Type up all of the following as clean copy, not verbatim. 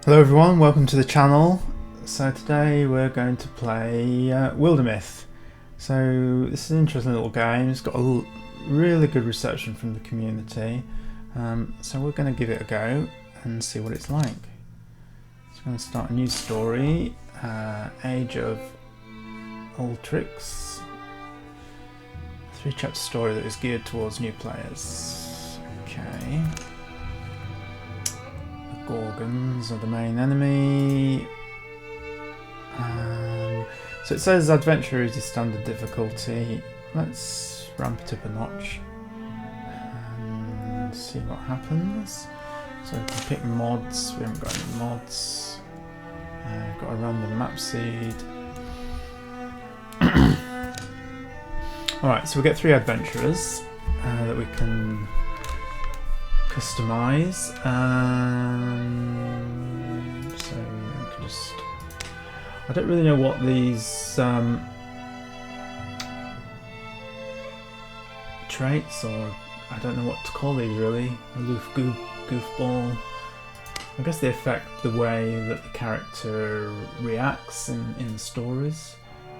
Hello everyone, welcome to the channel. So today we're going to play Wildermyth. So this is an interesting little game. It's got a really good reception from the community. So we're going to give it a go and see what it's like. So we're going to start a new story, Age of Ultrix. 3-chapter story that is geared towards new players. Okay. Gorgons are the main enemy. So it says adventure is your standard difficulty. Let's ramp it up a notch and see what happens. So we can pick mods. We haven't got any mods. We've got a random map seed. Alright, so we get 3 adventurers that we can customize, so I can just, I don't really know what these traits, or I don't know what to call these really. Aloof goofball. I guess they affect the way that the character reacts in the stories.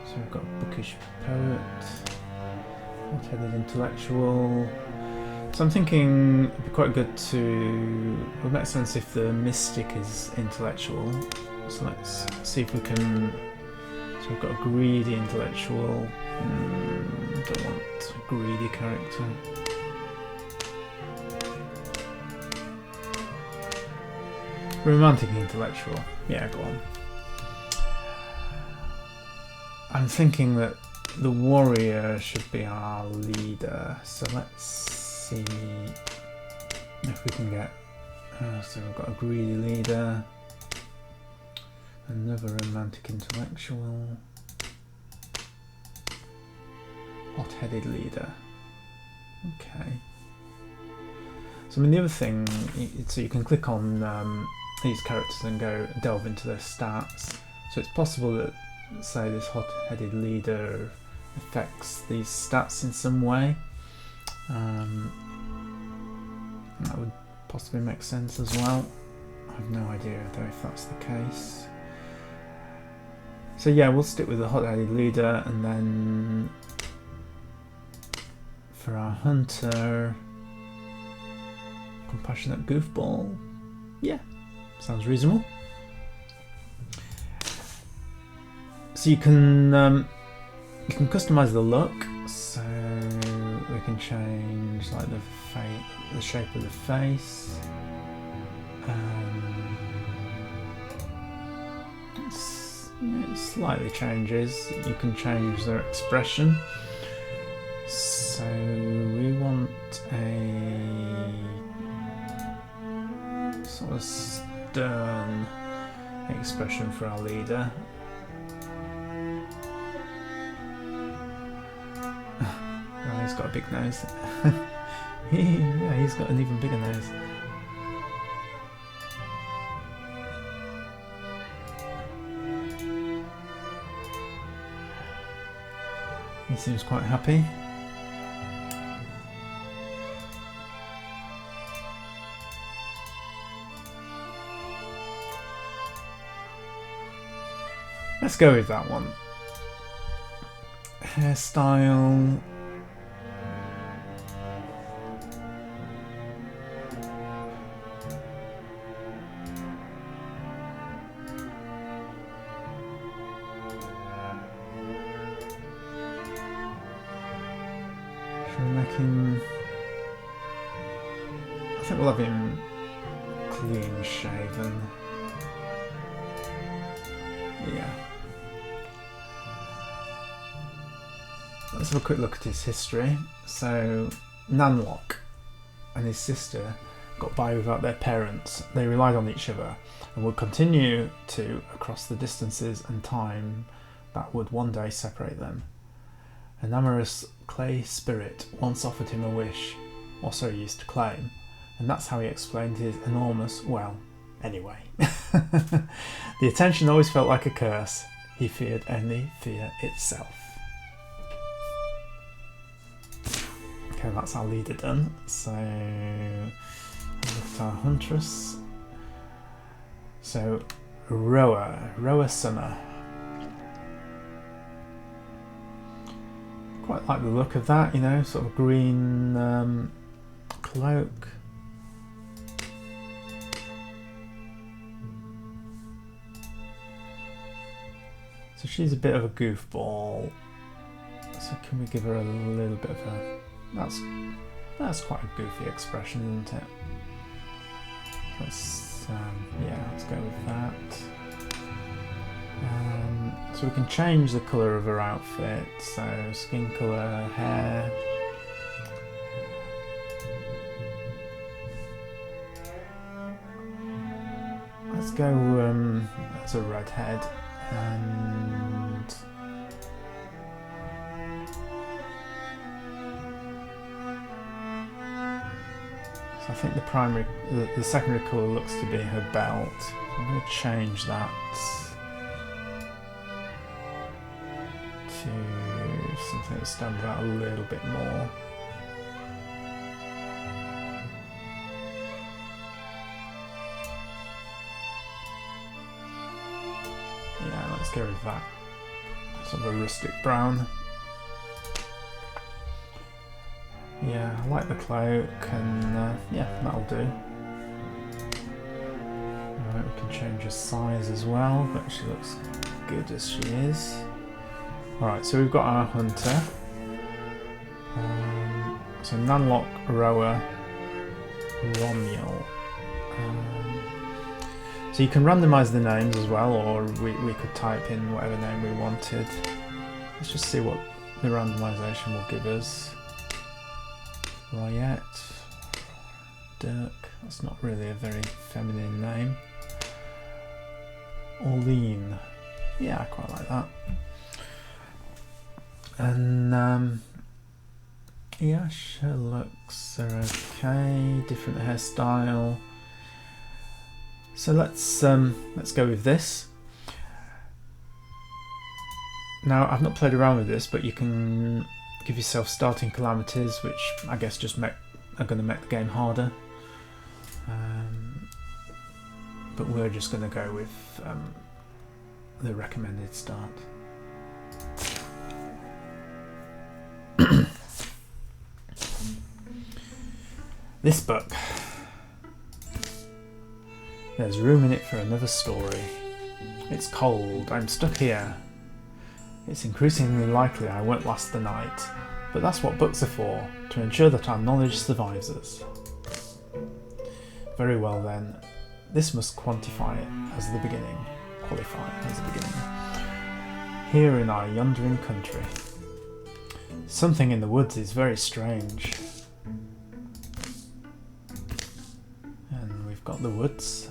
So we've got bookish poet, hot-headed intellectual. So I'm thinking it'd be quite good to, it would make sense if the mystic is intellectual. So let's see if we can, so we've got a greedy intellectual. Don't want a greedy character. Romantic intellectual, yeah, go on. I'm thinking that the warrior should be our leader, so let's see if we can get, so we've got a greedy leader, another romantic intellectual, hot-headed leader. Okay. So I mean the other thing, so you can click on these characters and go delve into their stats. So it's possible that, say, this hot-headed leader affects these stats in some way. That would possibly make sense as well. I have no idea though if that's the case. So yeah, we'll stick with the hot-headed leader, and then for our hunter, compassionate goofball. Yeah, sounds reasonable. So you can customize the look. So we can change like the shape of the face. It slightly changes. You can change their expression. So we want a sort of stern expression for our leader. Oh, he's got a big nose. Yeah, he's got an even bigger nose. He seems quite happy. Let's go with that one. Hairstyle. Should we make him, I think we'll have him clean shaven. Yeah. Let's have a quick look at his history. So, Nanlock and his sister got by without their parents. They relied on each other and would continue to across the distances and time that would one day separate them. An amorous clay spirit once offered him a wish, or so he used to claim, and that's how he explained his enormous, well, anyway. The attention always felt like a curse. He feared only fear itself. Okay, that's our leader done. So look at our huntress. So, Roa Summer. Quite like the look of that, you know, sort of green cloak. So she's a bit of a goofball. So can we give her a little bit of a... That's quite a goofy expression, isn't it? Let's, yeah, let's go with that. So we can change the colour of her outfit. So skin colour, hair. Let's go as a redhead. And so I think the secondary colour looks to be her belt. I'm going to change that to something that stands out a little bit more. Yeah, let's go with that. Sort of a rustic brown. Yeah, I like the cloak, and yeah, that'll do. Alright, we can change her size as well, but she looks good as she is. Alright, so we've got our hunter. So Nanlock, Roa, Romuel. So you can randomise the names as well, or we could type in whatever name we wanted. Let's just see what the randomisation will give us. Ryette, Dirk, that's not really a very feminine name. Orlean, yeah, I quite like that. And yeah, her looks are okay, different hairstyle. So let's go with this. Now, I've not played around with this, but you can give yourself starting calamities, which I guess just are going to make the game harder. But we're just going to go with the recommended start. This book. There's room in it for another story. It's cold, I'm stuck here. It's increasingly likely I won't last the night, but that's what books are for, to ensure that our knowledge survives us. Very well then, this must qualify as the beginning. Here in our yondering country. Something in the woods is very strange. And we've got the woods.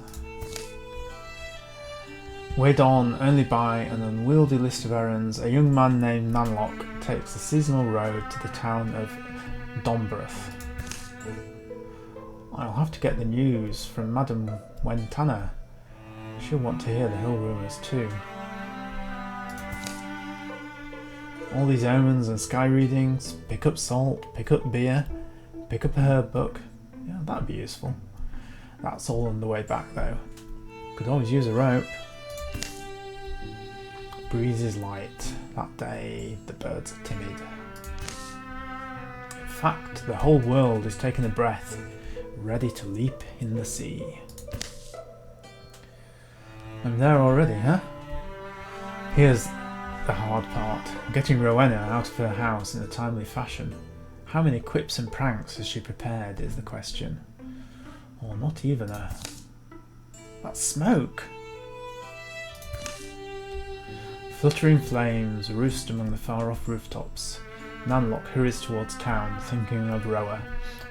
Weighed on only by an unwieldy list of errands, a young man named Nanlock takes the seasonal road to the town of Dombreth. I'll have to get the news from Madame Wentana. She'll want to hear the hill rumours too. All these omens and sky readings, pick up salt, pick up beer, pick up a herb book. Yeah, that'd be useful. That's all on the way back though. Could always use a rope. Breeze is light. That day, the birds are timid. In fact, the whole world is taking a breath, ready to leap in the sea. I'm there already, huh? Here's the hard part. Getting Rowena out of her house in a timely fashion. How many quips and pranks has she prepared is the question. Or not even a... That's smoke! Fluttering flames roost among the far-off rooftops. Nanlock hurries towards town, thinking of Roa,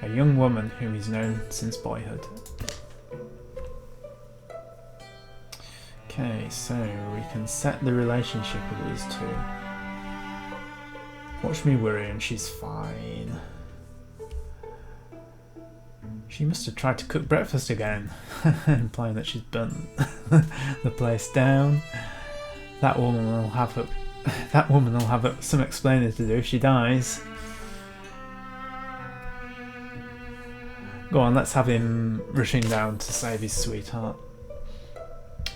a young woman whom he's known since boyhood. Okay, so we can set the relationship of these two. Watch me worry and she's fine. She must have tried to cook breakfast again, implying that she's burnt the place down. That woman will have some explaining to do if she dies. Go on, let's have him rushing down to save his sweetheart.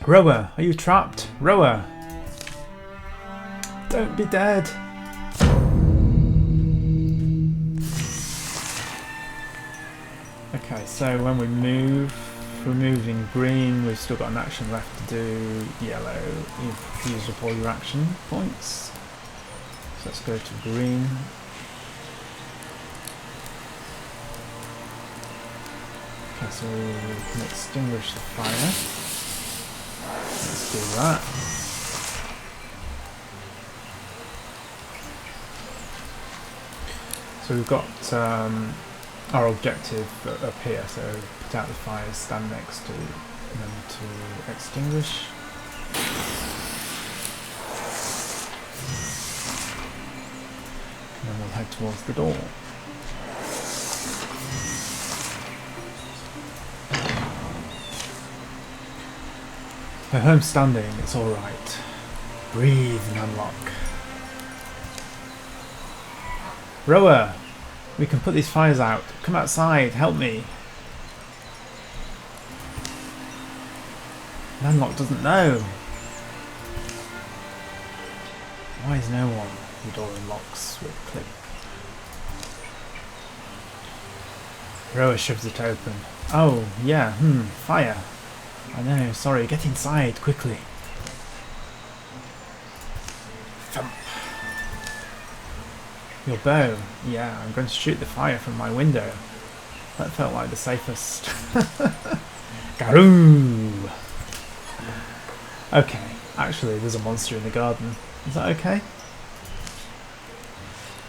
Rower, are you trapped? Rower! Don't be dead! Okay, so when we move, we're moving green, we've still got an action left to do. Yellow, you've used up all your action points. So let's go to green. Okay, so we can extinguish the fire. Let's do that. So we've got our objective up here, so put out the fire, stand next to them to extinguish. And then we'll head towards the door. For home standing, it's alright. Breathe and unlock. Rower! We can put these fires out. Come outside, help me. Landlock doesn't know. Why is no one? The door unlocks with a click. Rower shoves it open. Oh, yeah, fire. I know, sorry, get inside, quickly. Thump. Your bow. Yeah, I'm going to shoot the fire from my window. That felt like the safest. Garoo! Okay, actually there's a monster in the garden. Is that okay?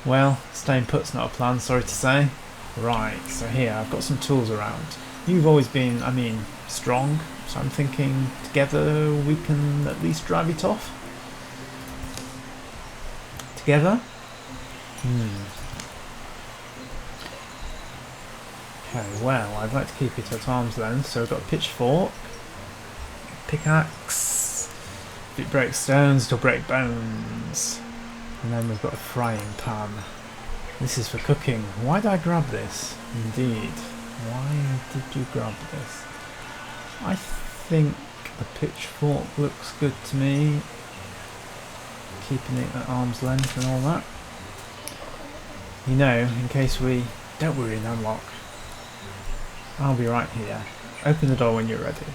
Well, staying put's not a plan, sorry to say. Right, so here, I've got some tools around. You've always been, strong, so I'm thinking together we can at least drive it off. Together? Okay, well, I'd like to keep it at arm's length, so we've got a pitchfork, pickaxe, if it breaks stones, it'll break bones, and then we've got a frying pan. This is for cooking. Why did I grab this? Indeed. Why did you grab this? I think the pitchfork looks good to me, keeping it at arm's length and all that. You know, in case we... Don't worry, unlock. I'll be right here. Open the door when you're ready.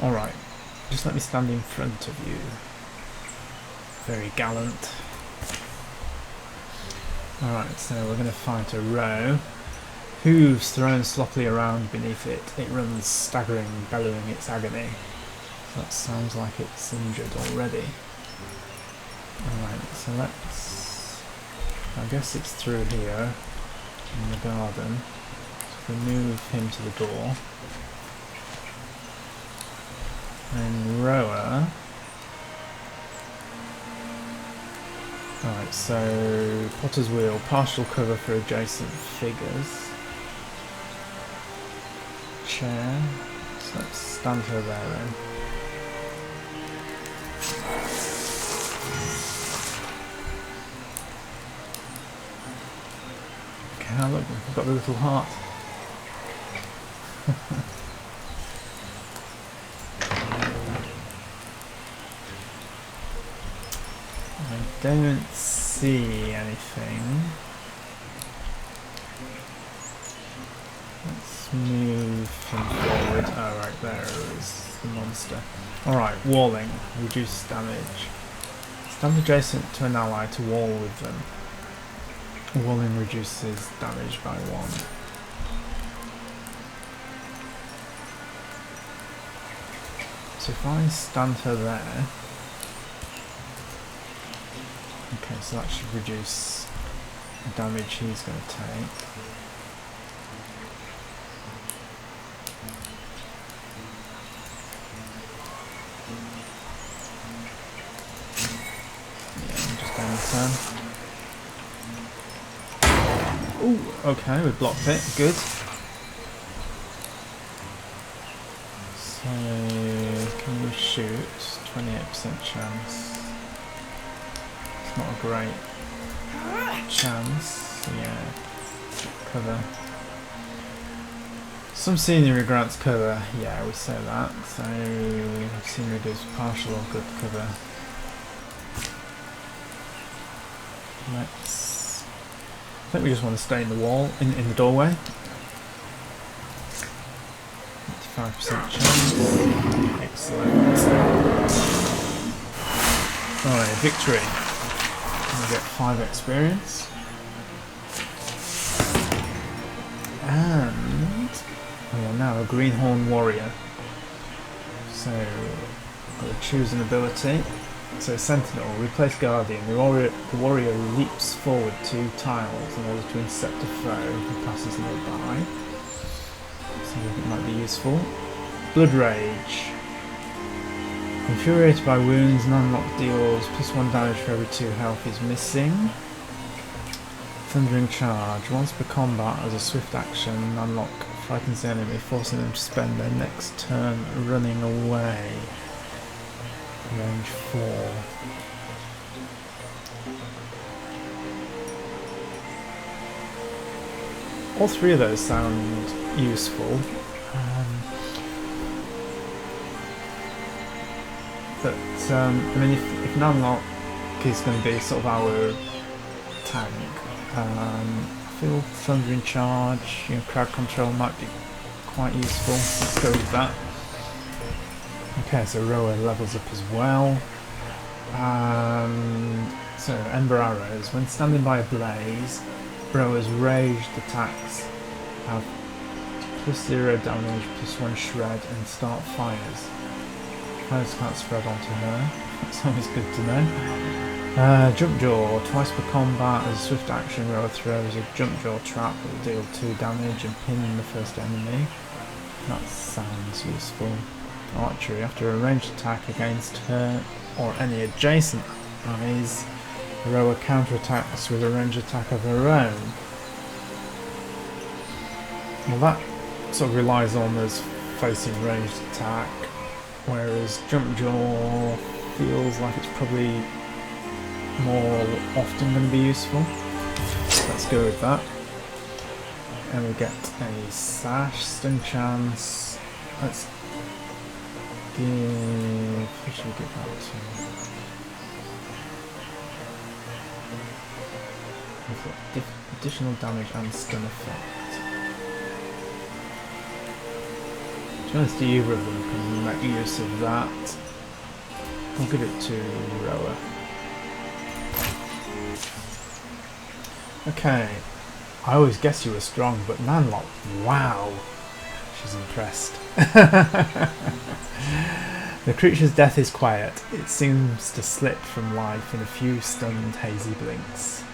Alright, just let me stand in front of you. Very gallant. Alright, so we're going to fight a row. Hooves thrown sloppily around beneath it. It runs staggering, bellowing its agony. That sounds like it's injured already. Alright, so let's... I guess it's through here, in the garden. So if we move him to the door. And rower. Alright, so potter's wheel, partial cover for adjacent figures. Chair. So let's stand her there then. Okay, look, we've got the little heart. I don't see anything. Let's move him forward. Oh, right, there is the monster. Alright, walling. Reduce damage. Stand adjacent to an ally to wall with them. Walling reduces damage by 1. So if I stand her there... Okay, so that should reduce the damage he's going to take. Yeah, I'm just going to turn. Ooh, okay, we blocked it, good. So, can you shoot? 28% chance. It's not a great chance, yeah. Cover. Some scenery grants cover. Yeah, we say that. So scenery gives partial or good cover. Let's. I think we just want to stay in the wall, in the doorway. 5% chance. Excellent. Alright, victory. We get 5 experience. And we are now a Greenhorn Warrior. So, got to choose an ability. So, Sentinel, replace Guardian. The warrior leaps forward 2 tiles in order to intercept a foe who passes nearby. So, I think it might be useful. Blood Rage. Infuriated by wounds, non-lock deals +1 damage for every 2 health is missing. Thundering Charge. Once per combat, as a swift action, non-lock frightens the enemy, forcing them to spend their next turn running away. Range 4. All 3 of those sound useful. But, I mean, if non-lock is going to be sort of our tank, I feel Thundering Charge, crowd control might be quite useful. Let's go with that. Okay, so Roa levels up as well. So, Ember Arrows. When standing by a blaze, Roa's raged attacks have +0 damage, +1 shred, and start fires. Fires can't spread onto her. That's always good to know. Jump Jaw. Twice per combat, as a swift action, Roa throws a Jump Jaw trap that will deal 2 damage and pin the first enemy. That sounds useful. Archery. After a ranged attack against her or any adjacent allies, Roa counterattacks with a ranged attack of her own. Well, that sort of relies on us facing ranged attack, whereas Jump Jaw feels like it's probably more often going to be useful. Let's go with that. And we get a Sash, Stun Chance. Let's give... Who should we give that to? We've got additional damage and stun effect. To be honest, either of them can make use of that. I'll give it to Roa. Okay, I always guess you were strong, but Nanlock, wow, she's impressed. The creature's death is quiet. It seems to slip from life in a few stunned, hazy blinks.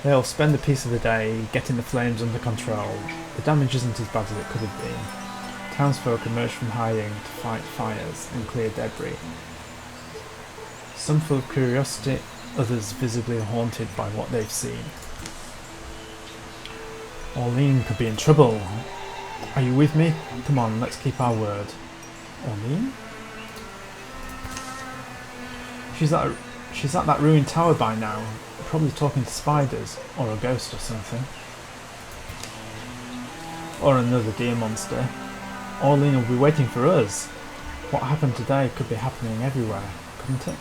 They'll spend a piece of the day getting the flames under control. The damage isn't as bad as it could have been. Townsfolk emerge from hiding to fight fires and clear debris. Some full of curiosity, others visibly haunted by what they've seen. Orlean could be in trouble. Are you with me? Come on, let's keep our word. Orlean? She's at that ruined tower by now, probably talking to spiders, or a ghost or something. Or another deer monster. Orlean will be waiting for us. What happened today could be happening everywhere, couldn't it?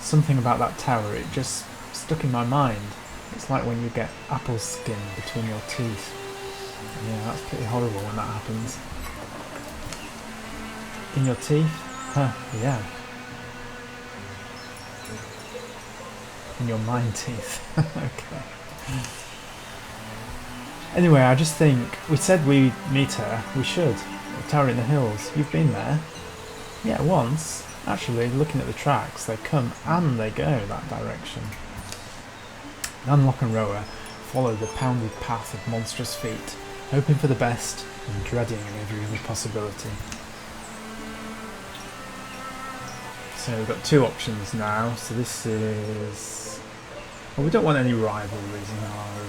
Something about that tower, it just stuck in my mind. It's like when you get apple skin between your teeth. Yeah, that's pretty horrible when that happens. In your teeth? Huh, yeah. In your mind teeth. Okay. Anyway, I just think, we said we'd meet her, we should. The tower in the hills. You've been there? Yeah, once. Actually, looking at the tracks, they come and they go that direction. Nanlock and Roa follow the pounded path of monstrous feet, hoping for the best and dreading every other possibility. So we've got 2 options now. So this is... Well, we don't want any rivalries in our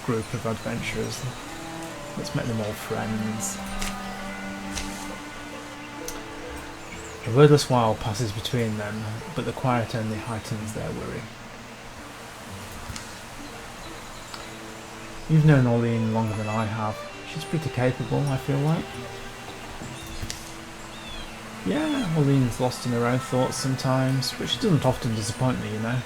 group of adventurers. Let's make them all friends. A wordless while passes between them, but the quiet only heightens their worry. You've known Orleen longer than I have. She's pretty capable, I feel like. Yeah, Orleen's lost in her own thoughts sometimes, but she doesn't often disappoint me, you know.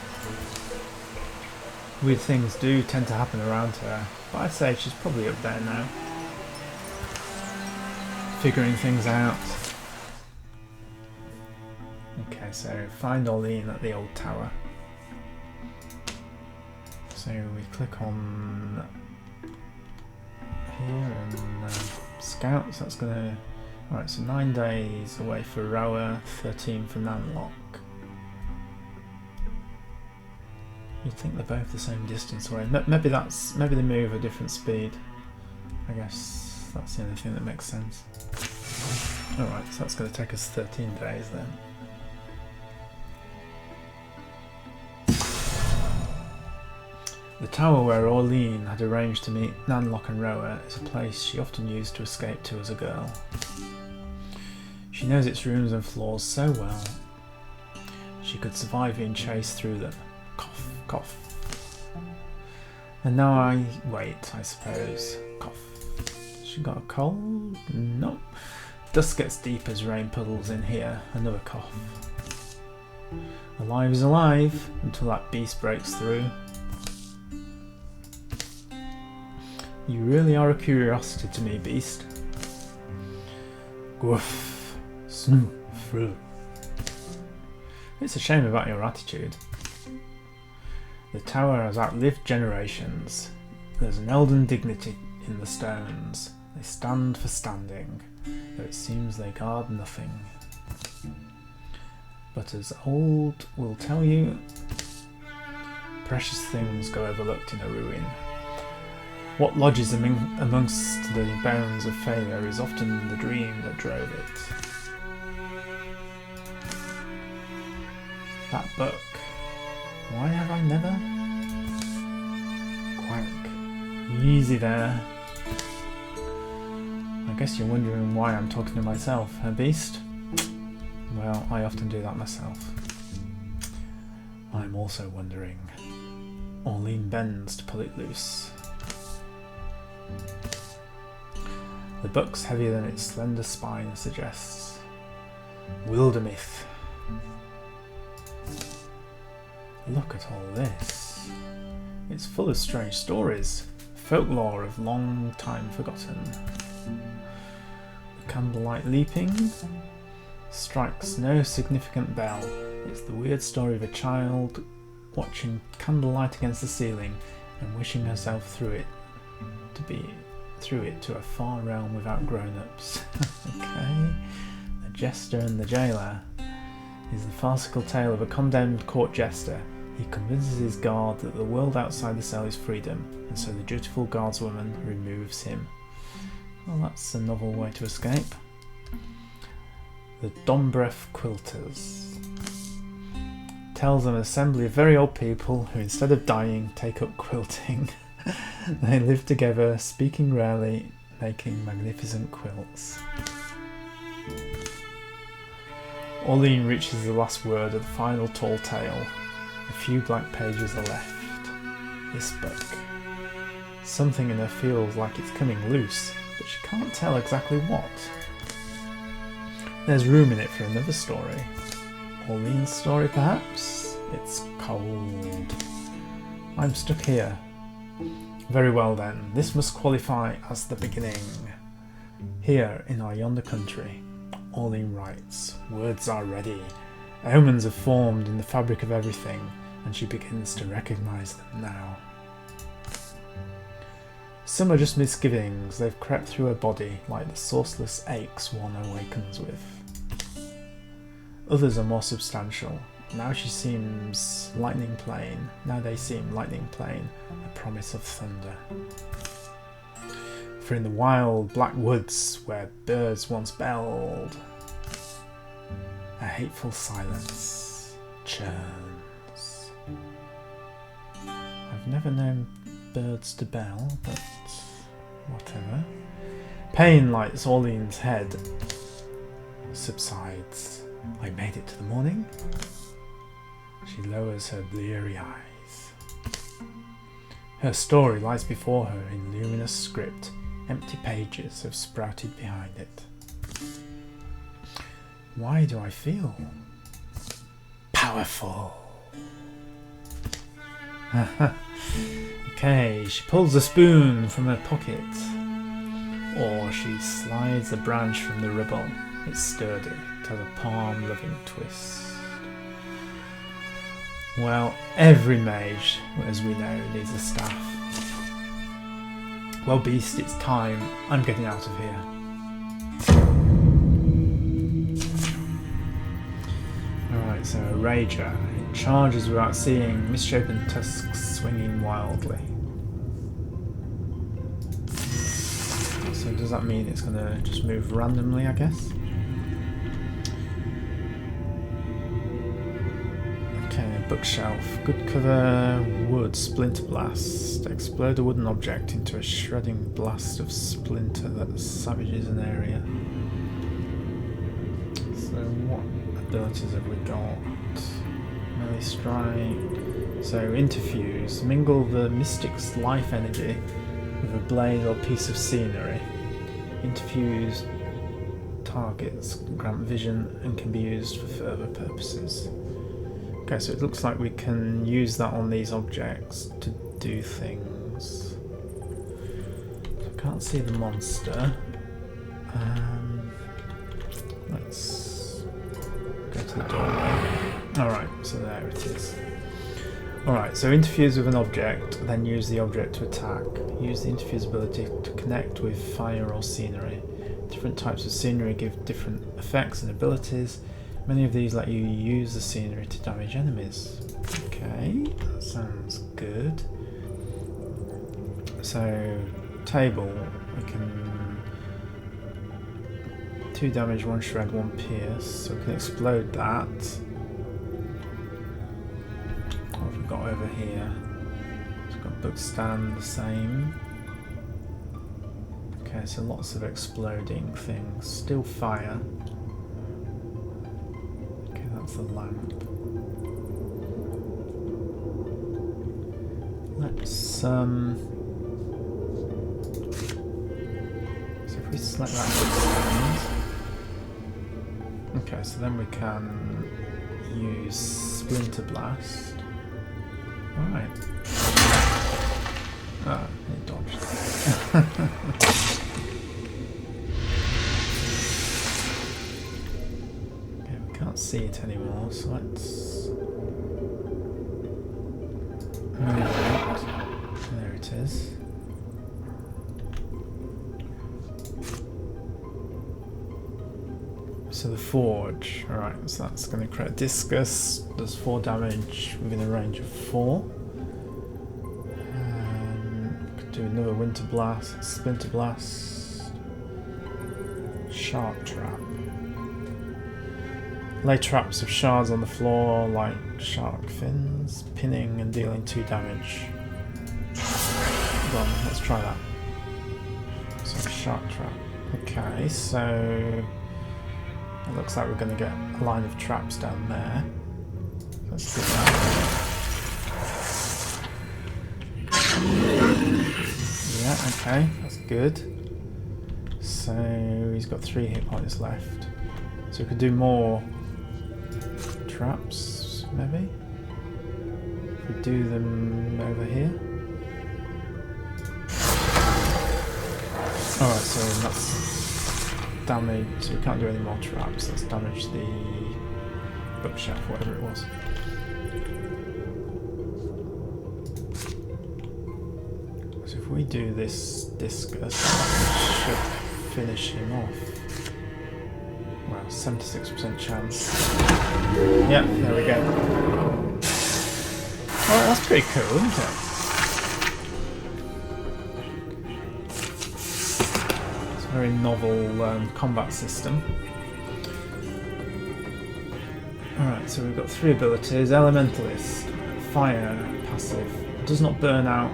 Weird things do tend to happen around her, but I'd say she's probably up there now. Figuring things out. Okay, so find Orleen at the old tower. So we click on here and scouts, that's gonna... Alright, so 9 days away for Rower, 13 for Nanlock. You'd think they're both the same distance away. Maybe they move a different speed. I guess that's the only thing that makes sense. Alright, so that's going to take us 13 days then. The tower where Orleen had arranged to meet Nanlock and Rower is a place she often used to escape to as a girl. She knows its rooms and floors so well, she could survive being chased through them. Cough, cough. And now I wait, I suppose. Cough. She got a cold? No. Dust gets deep as rain puddles in here. Another cough. Alive is alive until that beast breaks through. You really are a curiosity to me, beast. Goof. Snoo. Fru. It's a shame about your attitude. The tower has outlived generations. There's an elden dignity in the stones. They stand for standing, though it seems they guard nothing. But as old will tell you, precious things go overlooked in a ruin. What lodges amongst the bounds of failure is often the dream that drove it. That book. Why have I never? Quack. Easy there. I guess you're wondering why I'm talking to myself, huh, beast? Well, I often do that myself. I'm also wondering. Orleen bends to pull it loose. The book's heavier than its slender spine suggests. Wildermyth. Look at all this. It's full of strange stories, folklore of long time forgotten. The candlelight leaping strikes no significant bell. It's the weird story of a child watching candlelight against the ceiling and wishing herself through it to a far realm without grown-ups. Okay. The Jester and the Jailer is the farcical tale of a condemned court jester. He convinces his guard that the world outside the cell is freedom, and so the dutiful guardswoman removes him. Well, that's a novel way to escape. The Dombref Quilters tells of an assembly of very old people who, instead of dying, take up quilting. They live together, speaking rarely, making magnificent quilts. Orleen reaches the last word of the final tall tale. A few blank pages are left. This book. Something in her feels like it's coming loose, but she can't tell exactly what. There's room in it for another story. Orleen's story, perhaps? It's cold. I'm stuck here. Very well then, this must qualify as the beginning. Here in our yonder country, Orleen writes, words are ready. Omens have formed in the fabric of everything, and she begins to recognise them now. Some are just misgivings, they've crept through her body like the sourceless aches one awakens with. Others are more substantial. Now they seem lightning plain, a promise of thunder. For in the wild black woods where birds once belled, a hateful silence churns. I've never known birds to bell, but whatever. Pain lights Orleen's head, subsides. I made it to the morning. She lowers her bleary eyes. Her story lies before her in luminous script. Empty pages have sprouted behind it. Why do I feel powerful? Okay, she pulls a spoon from her pocket. Or she slides a branch from the ribble. It's sturdy. It has a palm-loving twist. Well, every mage, as we know, needs a staff. Well, beast, it's time. I'm getting out of here. Alright, so a rager. It charges without seeing, misshapen tusks swinging wildly. So does that mean it's going to just move randomly, I guess? Okay, bookshelf. Good cover, wood, splinter blast. Explode a wooden object into a shredding blast of splinter that savages an area. So what abilities have we got? Melee strike. So interfuse. Mingle the mystic's life energy with a blade or piece of scenery. Interfuse targets, grant vision, and can be used for further purposes. Okay, so it looks like we can use that on these objects to do things. So I can't see the monster. Let's go to the doorway. Alright, so there it is. Alright, so interfuse with an object, then use the object to attack. Use the interfuse ability to connect with fire or scenery. Different types of scenery give different effects and abilities. Many of these let you use the scenery to damage enemies. Okay, that sounds good. So, table, we can 2 damage, 1 shred, 1 pierce, so we can explode that. What have we got over here? We've got book stand, the same. Okay, so lots of exploding things. Still fire. Okay, that's the lamp. Let's so if we select that book stand. Okay, so then we can use Splinter Blast. Alright. Ah, it dodged. Okay, we can't see it anymore, so let's move it. There it is. So the forge, alright, so that's going to create a discus, does 4 damage within a range of 4. Could do another winter blast, splinter blast, shark trap. Lay traps of shards on the floor like shark fins, pinning and dealing 2 damage. Go on, let's try that. So shark trap. Okay, so it looks like we're going to get a line of traps down there. Let's do that. Yeah, okay, that's good. So he's got 3 hit points left. So we could do more traps, maybe? If we do them over here. Alright, so that's damage, so we can't do any more traps. Let's damage the bookshelf, whatever it was. So if we do this discus, that should finish him off. Wow, 76% chance. Yeah, there we go. Well, that's pretty cool, isn't it? Very novel combat system. Alright, so we've got 3 abilities. Elementalist, fire, passive, does not burn out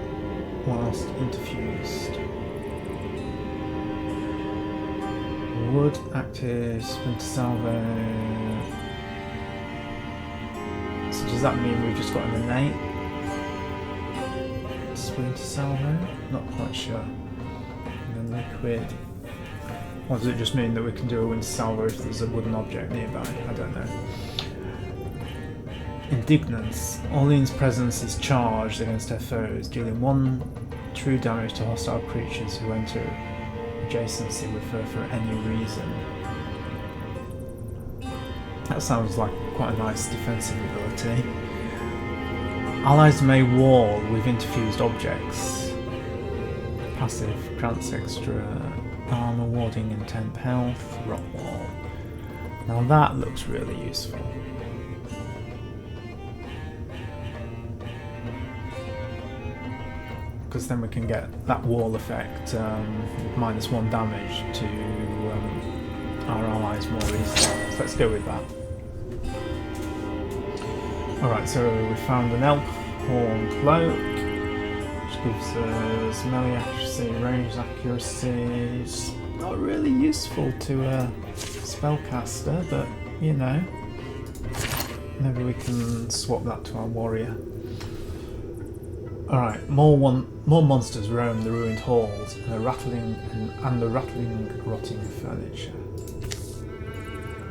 whilst interfused. Wood, active, splinter salvo. So does that mean we've just got an innate possibly into salvo? Not quite sure. And then liquid. Or does it just mean that we can do a winter salvo if there's a wooden object nearby? I don't know. Indignance. Orlean's presence is charged against her foes, dealing 1 true damage to hostile creatures who enter adjacency with her for any reason. That sounds like quite a nice defensive ability. Allies may wall with interfused objects. Passive grants extra armor, warding in temp health, rock wall. Now that looks really useful. Because then we can get that wall effect, -1 damage to our allies more easily. So let's go with that. Alright, so we found an elf horn cloak, which gives us melee accuracy, range accuracy. It's not really useful to a spellcaster, but you know, maybe we can swap that to our warrior. Alright, more monsters roam the ruined halls and the rattling rotting furniture.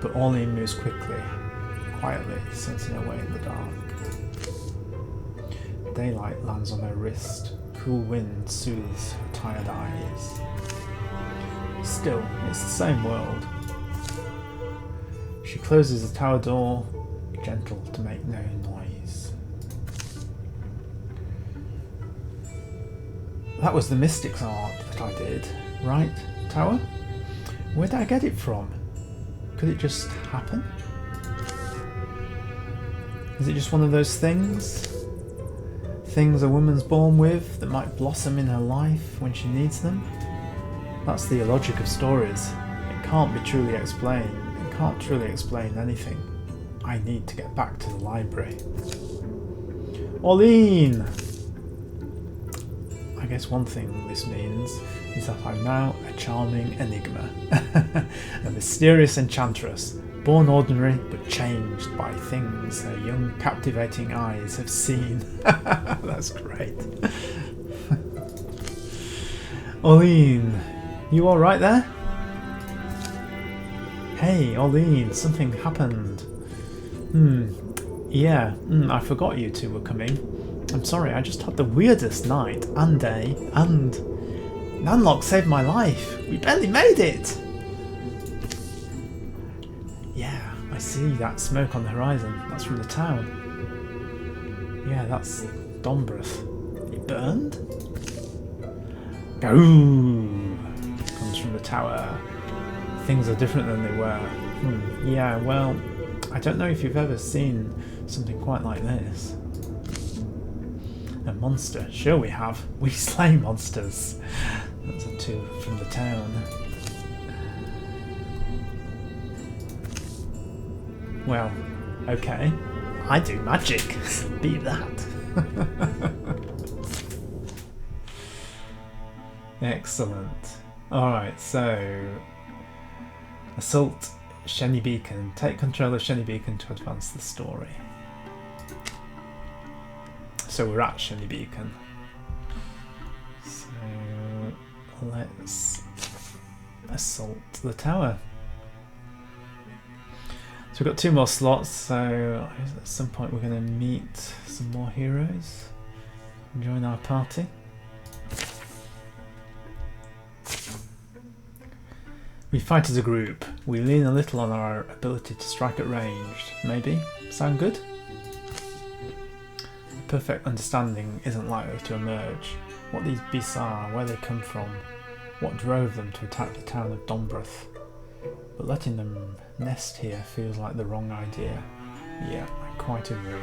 But Orlean moves quickly, quietly, sensing her way in the dark. Daylight lands on her wrist, cool wind soothes her tired eyes. Still, it's the same world. She closes the tower door, gentle to make no noise. That was the Mystic's art that I did, right, Tower? Where did I get it from? Could it just happen? Is it just one of those things? Things a woman's born with that might blossom in her life when she needs them? That's the illogic of stories. It can't be truly explained. It can't truly explain anything. I need to get back to the library. Orlean! I guess one thing this means is that I'm now a charming enigma. A mysterious enchantress, born ordinary but changed by things her young captivating eyes have seen. That's great. Orlean, you alright there? Hey, Orlean, something happened. Yeah, I forgot you two were coming. I'm sorry, I just had the weirdest night and day, and Nanlock saved my life. We barely made it. Yeah, I see that smoke on the horizon. That's from the town. Yeah, that's Dombreth. It burned? Ooh, comes from the tower. Things are different than they were. Yeah, well, I don't know if you've ever seen something quite like this. A monster. Sure we have. We slay monsters. That's a 2 from the town. Well, okay. I do magic. Be that. Excellent. Alright, so assault Shenny Beacon. Take control of Shenny Beacon to advance the story. So we're at Shenny Beacon. So let's assault the tower. So we've got 2 more slots, so at some point we're going to meet some more heroes and join our party. We fight as a group. We lean a little on our ability to strike at range. Maybe? Sound good? Perfect understanding isn't likely to emerge. What these beasts are, where they come from, what drove them to attack the town of Dombreth. But letting them nest here feels like the wrong idea. Yeah, I quite agree.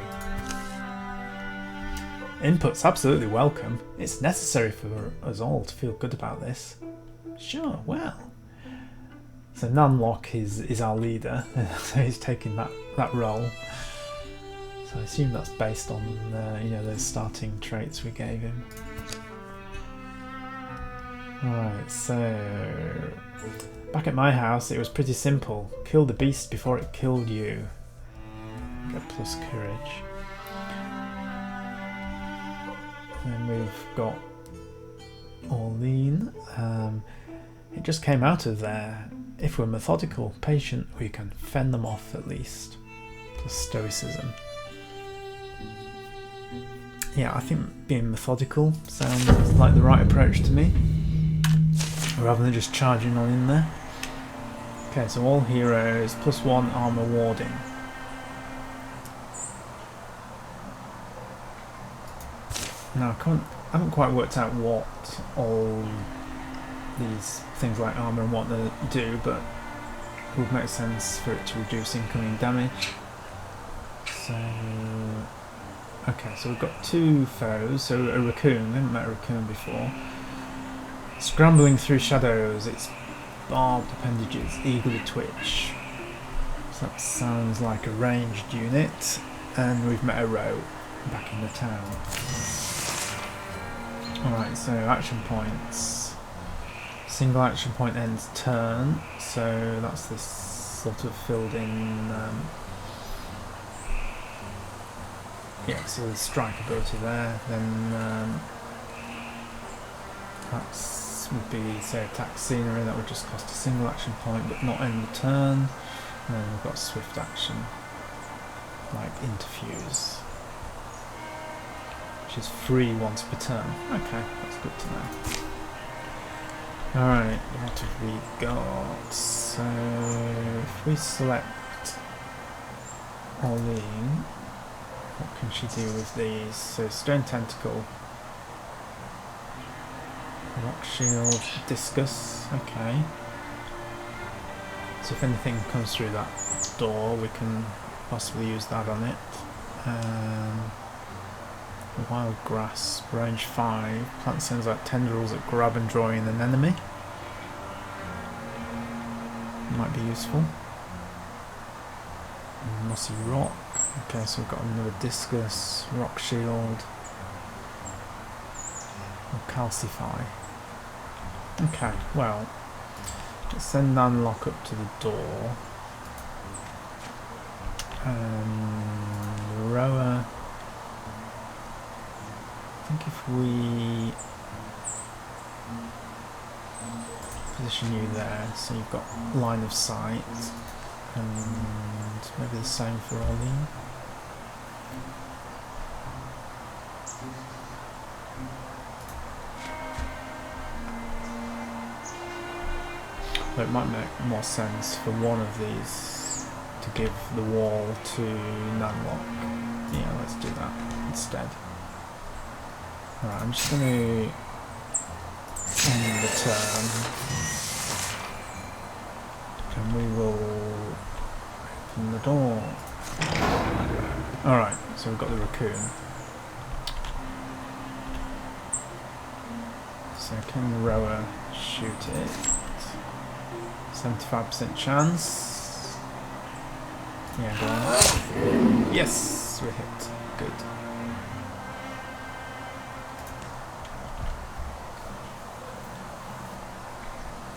Input's absolutely welcome. It's necessary for us all to feel good about this. Sure, well. So Nanlock is our leader, so he's taking that role. So I assume that's based on those starting traits we gave him. Alright, so back at my house it was pretty simple. Kill the beast before it killed you. Get plus courage. Then we've got Orlean. It just came out of there. If we're methodical, patient, we can fend them off at least. Plus stoicism. Yeah, I think being methodical sounds like the right approach to me, rather than just charging on in there. Okay, so all heroes, +1 armor warding. Now I haven't quite worked out what all these things like armor and what they do, but it would make sense for it to reduce incoming damage. So, okay, so we've got 2 foes. So a raccoon, we haven't met a raccoon before. Scrambling through shadows, its barbed appendages eagerly twitch. So that sounds like a ranged unit. And we've met a row back in the town. Alright, so action points. Single action point ends turn, so that's this sort of filled in. Yeah, so the strike ability there. Then that would be, say, attack scenery. That would just cost a single action point, but not end the turn. And then we've got swift action, like interfuse, which is free once per turn. Okay, that's good to know. Alright, what have we got? So, if we select Orlean, what can she do with these? So, Stone Tentacle, Rock Shield, Discus, okay. So if anything comes through that door, we can possibly use that on it. Wild Grass, range 5. Plant sounds like tendrils that grab and draw in an enemy. Might be useful. Mossy Rock. Okay, so we've got another Discus, Rock Shield, or Calcify. Okay, well, let's send Nanlock up to the door. Rower. I think if we position you there, so you've got line of sight, and maybe the same for Orlean. But it might make more sense for one of these to give the wall to Nanlock. Yeah, let's do that instead. Alright, I'm just going to end the turn, and we will open the door. Alright, so we've got the raccoon. So can the rower shoot it? 75% chance. Yeah, go on. Yes, we hit. Good.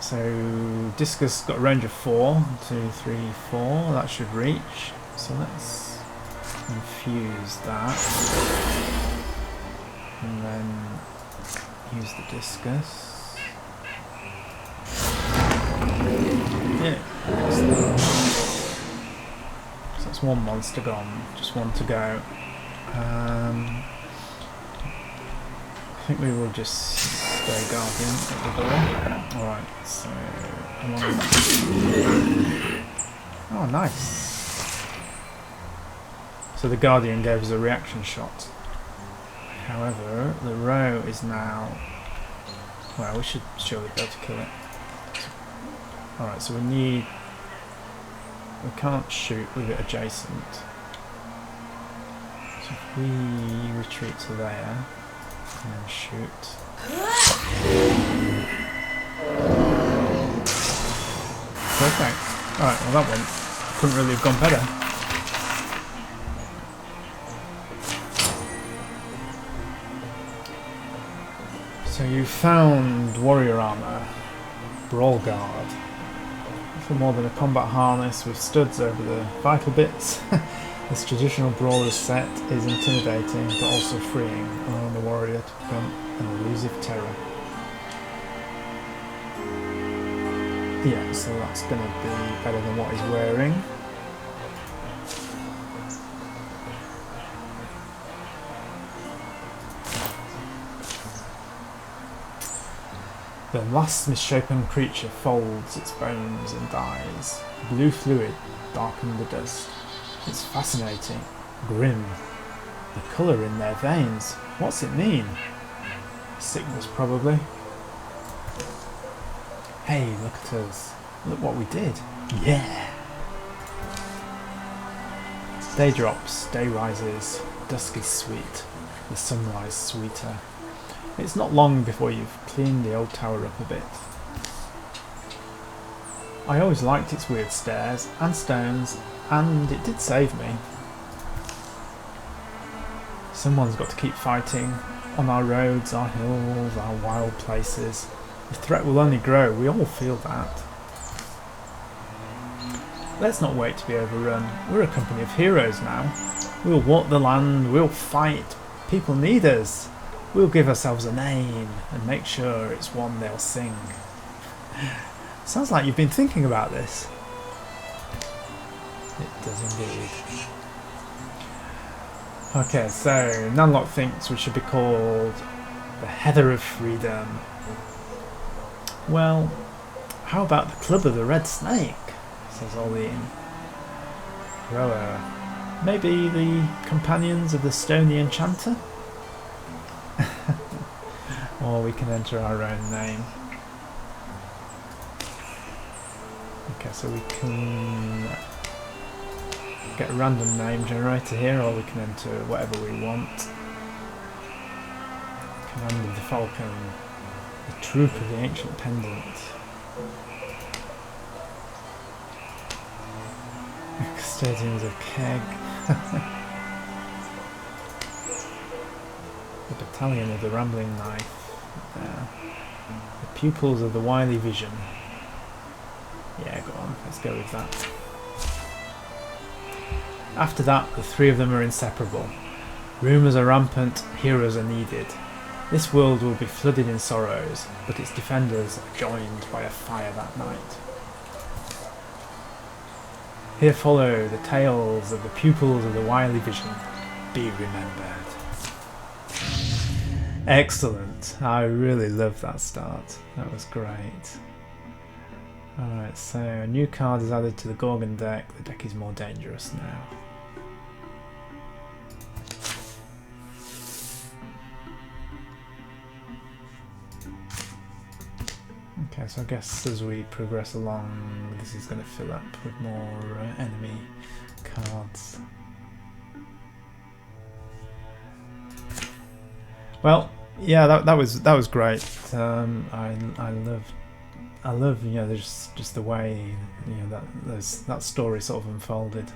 So Discus got a range of 4, 2, 3, 4. That should reach. So let's infuse that, and then use the Discus. Yeah. So that's one monster gone. Just one to go. I think we will just stay guardian at the door. Alright, so oh, nice. So the guardian gave us a reaction shot. However, the row is now, well, we should surely be able to kill it. Alright, so we can't shoot with it adjacent. So if we retreat to there and then shoot. Perfect. Alright, well that one couldn't really have gone better. So you found warrior armour, brawl guard. For more than a combat harness with studs over the vital bits. This traditional brawler's set is intimidating but also freeing, allowing the warrior to become an elusive terror. Yeah, so that's going to be better than what he's wearing. The last misshapen creature folds its bones and dies. Blue fluid darkened the dust. It's fascinating, grim. The colour in their veins. What's it mean? Sickness, probably. Hey, look at us. Look what we did. Yeah! Day drops, day rises. Dusk is sweet. The sunrise sweeter. It's not long before you've cleaned the old tower up a bit. I always liked its weird stairs and stones, and it did save me. Someone's got to keep fighting on our roads, our hills, our wild places. The threat will only grow, we all feel that. Let's not wait to be overrun. We're a company of heroes now. We'll walk the land, we'll fight. People need us. We'll give ourselves a name and make sure it's one they'll sing. Sounds like you've been thinking about this. It does indeed. Okay, so Nanlock thinks we should be called the Heather of Freedom. Well, how about the Club of the Red Snake? Says Orlean. Rower. Maybe the Companions of the Stony Enchanter? Or we can enter our own name. Okay, so we can get a random name generator here, or we can enter whatever we want. Command of the Falcon, the Troop of the Ancient Pendant, Custodians of Keg, the Battalion of the Rambling Knife, the Pupils of the Wily Vision. Yeah, go on, let's go with that. After that, the three of them are inseparable. Rumours are rampant, heroes are needed. This world will be flooded in sorrows, but its defenders are joined by a fire that night. Here follow the tales of the Pupils of the Wily Vision. Be remembered. Excellent. I really love that start. That was great. Alright, so a new card is added to the Gorgon deck. The deck is more dangerous now. Okay, so I guess as we progress along, this is going to fill up with more enemy cards. Well, yeah, that was great. I love there's just the way that story sort of unfolded.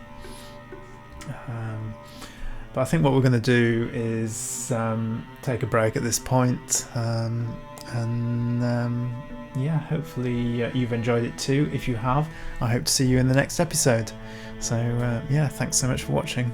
But I think what we're going to do is take a break at this point, yeah, hopefully you've enjoyed it too. If you have, I hope to see you in the next episode. So yeah, thanks so much for watching.